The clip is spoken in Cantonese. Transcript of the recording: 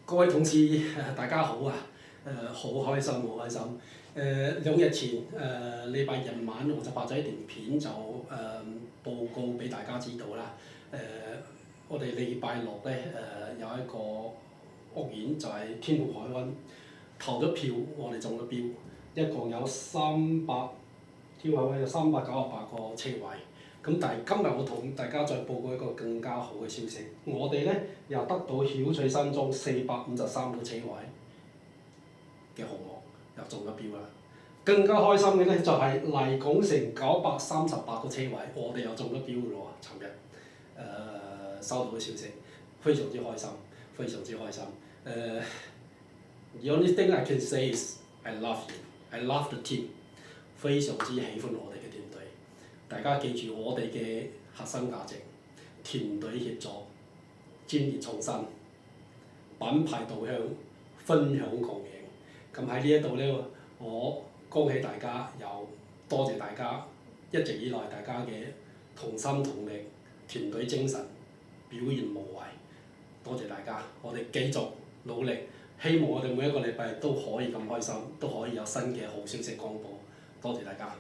各位同事，大家好啊！好開心，好開心。2日前禮拜日晚我就拍咗一段片，就報告俾大家知道啦。我哋禮拜六咧有一個屋苑就係天湖海灣投咗票，我哋中咗標，一共有天湖海灣有398個車位。咁但係今日我同大家再報告一個更加好嘅消息，我哋咧又得到曉翠山莊453個車位嘅項目，又中咗標啦。更加開心嘅咧就係麗港城938個車位，我哋又中咗標㗎喎。尋日收到嘅消息，非常之開心，非常之開心。The only thing I can say is I love you, I love the team， 非常之喜歡我哋嘅團隊。大家記住我哋嘅核心價值：團隊協作、專業創新、品牌導向、分享共贏。咁喺呢一度咧，我恭喜大家，又多謝大家一直以來大家嘅同心同力、團隊精神、表現無遺。多謝大家，我哋繼續努力，希望我哋每一個禮拜都可以咁開心，都可以有新嘅好消息公佈。多謝大家。